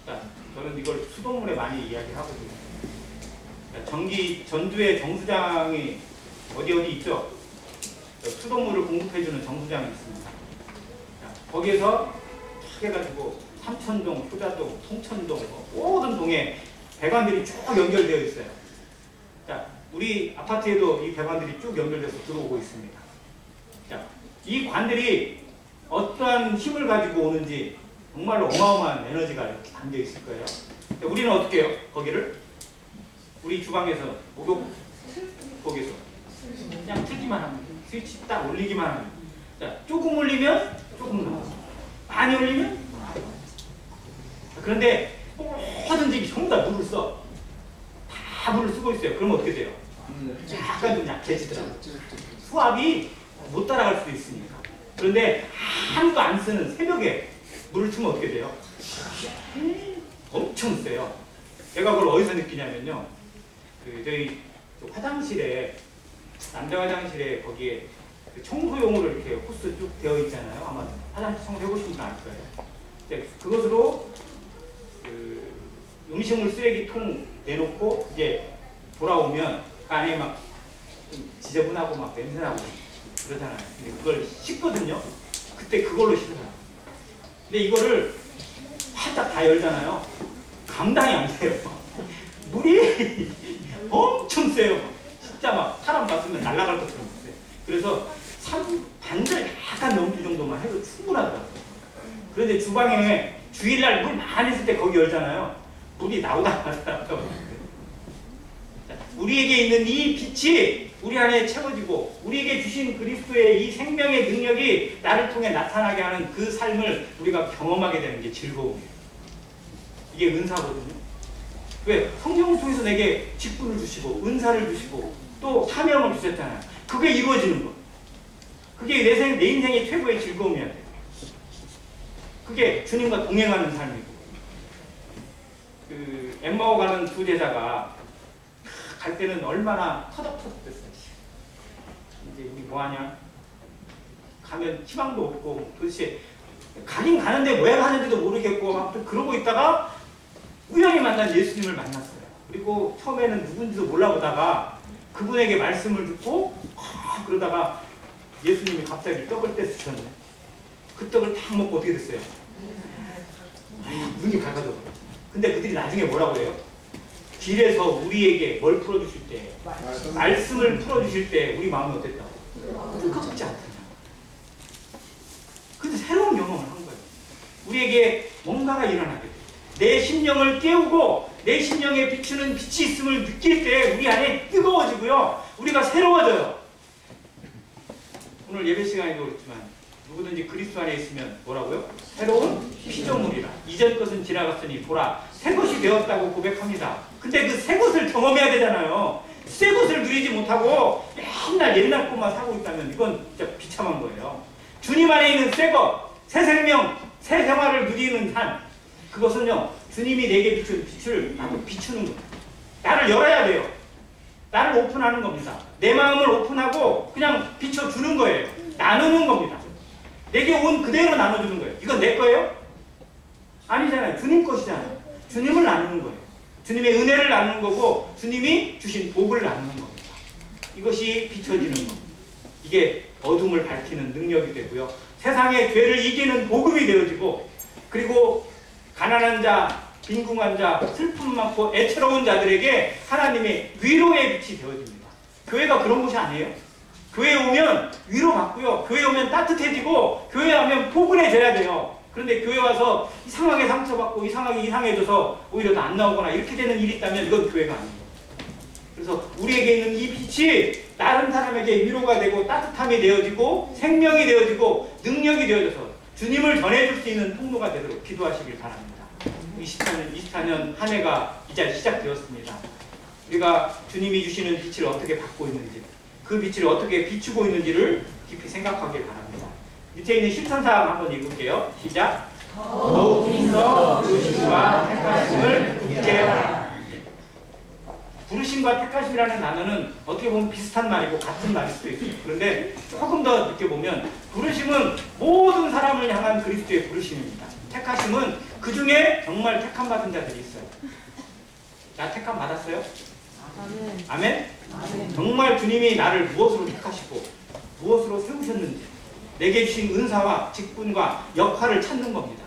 자, 저는 이걸 수돗물에 많이 이야기하거든요. 전주에 정수장이 어디 있죠? 수돗물을 공급해주는 정수장이 있습니다. 자, 거기에서 탁 해가지고 삼천동, 효자동, 송천동 모든 동에 배관들이 쭉 연결되어 있어요. 자, 우리 아파트에도 이 배관들이 쭉 연결돼서 들어오고 있습니다. 자, 이 관들이 어떠한 힘을 가지고 오는지 정말로 어마어마한 에너지가 이렇게 담겨 있을 거예요. 자, 우리는 어떻게 해요? 거기를 우리 주방에서 목욕복에서 그냥 틀기만 합니다. 스위치 딱 올리기만 합니다. 자, 조금 올리면 조금 나오고 많이 올리면 그런데 모든 집이 전부 다 물을 써. 다 물을 쓰고 있어요. 그러면 어떻게 돼요? 약간 좀 약해지더라고요. 수압이 못 따라갈 수도 있으니까. 그런데 하나도 안 쓰는 새벽에 물을 트면 어떻게 돼요? 엄청 세요. 제가 그걸 어디서 느끼냐면요. 저희 화장실에, 남자 화장실에 거기에 청소용으로 이렇게 호스 쭉 되어 있잖아요. 아마 화장실 청소해보신 분 알 거예요. 그것으로 음식물 쓰레기통 내놓고 이제 돌아오면 그 안에 막 좀 지저분하고 막 냄새나고 그러잖아요. 근데 그걸 씻거든요. 그때 그걸로 씻어요. 근데 이거를 활짝 다 열잖아요. 감당이 안 돼요. 물이 엄청 세요. 진짜 막 사람 봤으면 날아갈 것처럼 세요. 그래서 반절 약간 넘기 정도만 해도 충분하더라고요. 그런데 주방에 주일날 물 많이 있을 때 거기 열잖아요. 물이 나오다마자 우리에게 있는 이 빛이 우리 안에 채워지고 우리에게 주신 그리스도의 이 생명의 능력이 나를 통해 나타나게 하는 그 삶을 우리가 경험하게 되는 게 즐거움이에요. 이게 은사거든요. 왜? 성령을 통해서 내게 직분을 주시고 은사를 주시고 또 사명을 주셨잖아요. 그게 이루어지는 거. 그게 내 인생의 최고의 즐거움이어야 돼요. 그게 주님과 동행하는 삶이고. 그 엠마오 가는 두 제자가 갈 때는 얼마나 터덕터덕했어요. 이제 우리 뭐하냐? 가면 희망도 없고 도대체 가긴 가는데 왜 가는지도 모르겠고 막 그러고 있다가 우연히 만난 예수님을 만났어요. 그리고 처음에는 누군지도 몰라보다가 그분에게 말씀을 듣고 그러다가 예수님이 갑자기 떡을 떼주셨네. 그 떡을 딱 먹고 어떻게 됐어요? 눈이 밝아져. 근데 그들이 나중에 뭐라고 해요? 길에서 우리에게 뭘 풀어주실 때, 말씀을 풀어주실 때 우리 마음이 어땠다고? 뜨겁지 않다. 근데 새로운 경험을 한 거예요. 우리에게 뭔가가 일어나게 돼요. 내 심령을 깨우고 내 심령에 비추는 빛이 있음을 느낄 때 우리 안에 뜨거워지고요. 우리가 새로워져요. 오늘 예배 시간에도 그렇지만 누구든지 그리스도 안에 있으면 뭐라고요? 새로운 피조물이라. 이전 것은 지나갔으니 보라 새 것이 되었다고 고백합니다. 근데 그 새 것을 경험해야 되잖아요. 새 것을 누리지 못하고 맨날 옛날 것만 사고 있다면 이건 진짜 비참한 거예요. 주님 안에 있는 새 것, 새 생명, 새 생활을 누리는 삶, 그것은요 주님이 내게 비추는 빛을 나도 비추는 거예요. 나를 열어야 돼요. 나를 오픈하는 겁니다. 내 마음을 오픈하고 그냥 비춰주는 거예요. 나누는 겁니다. 내게 온 그대로 나눠주는 거예요. 이건 내 거예요? 아니잖아요. 주님 것이잖아요. 주님을 나누는 거예요. 주님의 은혜를 나누는 거고 주님이 주신 복을 나누는 겁니다. 이것이 비춰지는 겁니다. 이게 어둠을 밝히는 능력이 되고요. 세상의 죄를 이기는 복음이 되어지고 그리고 가난한 자, 빈궁한 자, 슬픔 많고 애처로운 자들에게 하나님의 위로의 빛이 되어집니다. 교회가 그런 곳이 아니에요. 교회에 오면 위로받고요. 교회에 오면 따뜻해지고 교회에 오면 포근해져야 돼요. 그런데 교회 와서 이상하게 상처받고 이상하게 이상해져서 오히려 더 안 나오거나 이렇게 되는 일이 있다면 이건 교회가 아니에요. 그래서 우리에게 있는 이 빛이 다른 사람에게 위로가 되고 따뜻함이 되어지고 생명이 되어지고 능력이 되어져서 주님을 전해줄 수 있는 통로가 되도록 기도하시길 바랍니다. 24년 한 해가 이제 시작되었습니다. 우리가 주님이 주시는 빛을 어떻게 받고 있는지 그 빛을 어떻게 비추고 있는지를 깊이 생각하길 바랍니다. 밑에 있는 실천사항 한번 읽을게요. 시작. 더욱 힘써 부르심과 택하심을 굳게 하라. 부르심과 택하심이라는 단어는 어떻게 보면 비슷한 말이고 같은 말일 수도 있어요. 그런데 조금 더 느껴보면 부르심은 모든 사람을 향한 그리스도의 부르심입니다. 택하심은 그 중에 정말 택함 받은 자들이 있어요. 나 택함 받았어요? 아멘. 아멘? 아멘. 정말 주님이 나를 무엇으로 택하시고 무엇으로 세우셨는지 내게 주신 은사와 직분과 역할을 찾는 겁니다.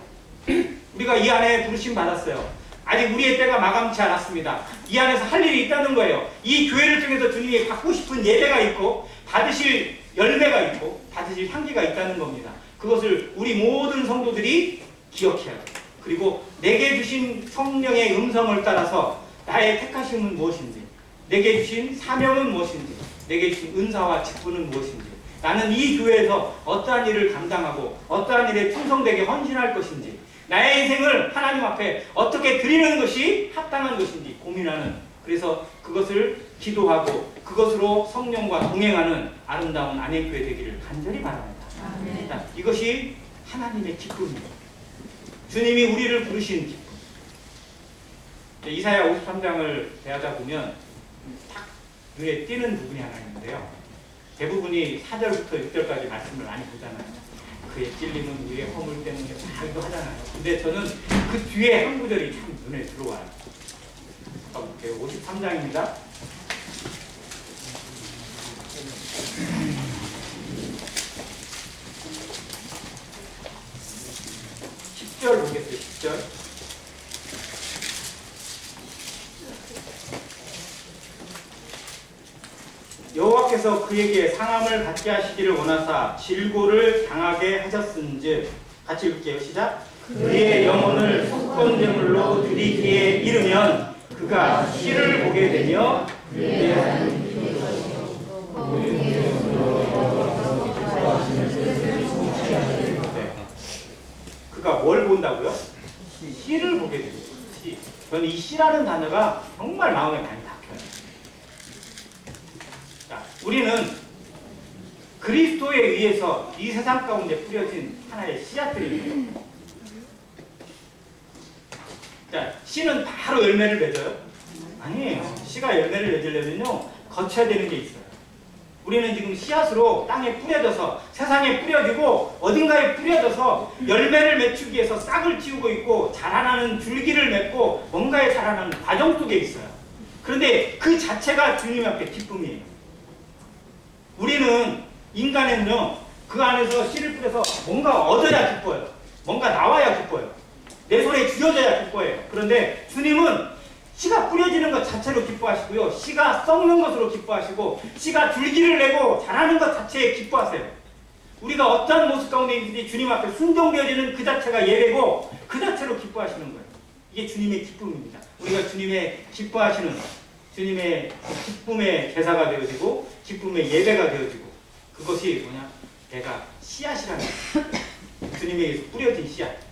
우리가 이 안에 부르심 받았어요. 아직 우리의 때가 마감치 않았습니다. 이 안에서 할 일이 있다는 거예요. 이 교회를 통해서 주님이 받고 싶은 예배가 있고 받으실 열매가 있고 받으실 향기가 있다는 겁니다. 그것을 우리 모든 성도들이 기억해야 돼요. 그리고 내게 주신 성령의 음성을 따라서 나의 택하심은 무엇인지 내게 주신 사명은 무엇인지 내게 주신 은사와 직분은 무엇인지 나는 이 교회에서 어떠한 일을 감당하고 어떠한 일에 충성되게 헌신할 것인지 나의 인생을 하나님 앞에 어떻게 드리는 것이 합당한 것인지 고민하는 그래서 그것을 기도하고 그것으로 성령과 동행하는 아름다운 안행교회 되기를 간절히 바랍니다. 자, 이것이 하나님의 기쁨입니다. 주님이 우리를 부르신 기쁨. 이사야 53장을 대하다 보면 딱 눈에 띄는 부분이 하나 있는데요. 대부분이 4절부터 6절까지 말씀을 많이 보잖아요. 그의 찔림은 우리의 허물 때문에 다 이거 하잖아요. 근데 저는 그 뒤에 한 구절이 참 눈에 들어와요. 볼게요. 53장입니다. 10절 보겠어요. 10절. 여호와께서 그에게 상함을 받게 하시기를 원하사 질고를 당하게 하셨은즉 같이 읽을게요. 시작. 그의 영혼을 속건제물로 드리기에 이르면 그가 씨를 보게 되며 그가 뭘 본다고요? 씨를 보게 됩니다. 씨. 저는 이 씨라는 단어가 정말 마음에 많이 박혀요. 자, 우리는 그리스도에 의해서 이 세상 가운데 뿌려진 하나의 씨앗들입니다. 자, 씨는 바로 열매를 맺어요? 아니에요. 씨가 열매를 맺으려면요, 거쳐야 되는 게 있어요. 우리는 지금 씨앗으로 땅에 뿌려져서 세상에 뿌려지고 어딘가에 뿌려져서 열매를 맺기 위해서 싹을 틔우고 있고 자라나는 줄기를 맺고 뭔가에 자라나는 과정 속에 있어요. 그런데 그 자체가 주님 앞에 기쁨이에요. 우리는 인간은요, 그 안에서 씨를 뿌려서 뭔가 얻어야 기뻐요. 뭔가 나와야 기뻐요. 내 손에 쥐어져야 기뻐해요. 그런데 주님은 씨가 뿌려지는 것 자체로 기뻐하시고요. 씨가 썩는 것으로 기뻐하시고 씨가 줄기를 내고 자라는 것 자체에 기뻐하세요. 우리가 어떠한 모습 가운데 있는지 주님 앞에 순종되어지는 그 자체가 예배고 그 자체로 기뻐하시는 거예요. 이게 주님의 기쁨입니다. 우리가 주님의 기뻐하시는 주님의 기쁨의 제사가 되어지고 기쁨의 예배가 되어지고 그것이 뭐냐? 내가 씨앗이라는 거예요. 주님에 의해서 뿌려진 씨앗.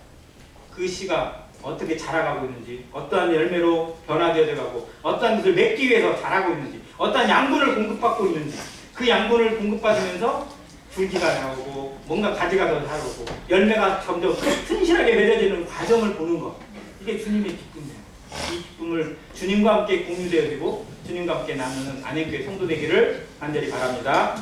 그 씨가 어떻게 자라가고 있는지, 어떠한 열매로 변화되어 가고, 어떠한 것을 맺기 위해서 자라고 있는지, 어떠한 양분을 공급받고 있는지, 그 양분을 공급받으면서 줄기가 나오고, 뭔가 가지가 더 자라고, 열매가 점점 튼실하게 맺어지는 과정을 보는 것. 이게 주님의 기쁨이에요. 이 기쁨을 주님과 함께 공유되어지고, 주님과 함께 나누는 안행교회 성도 되기를 간절히 바랍니다.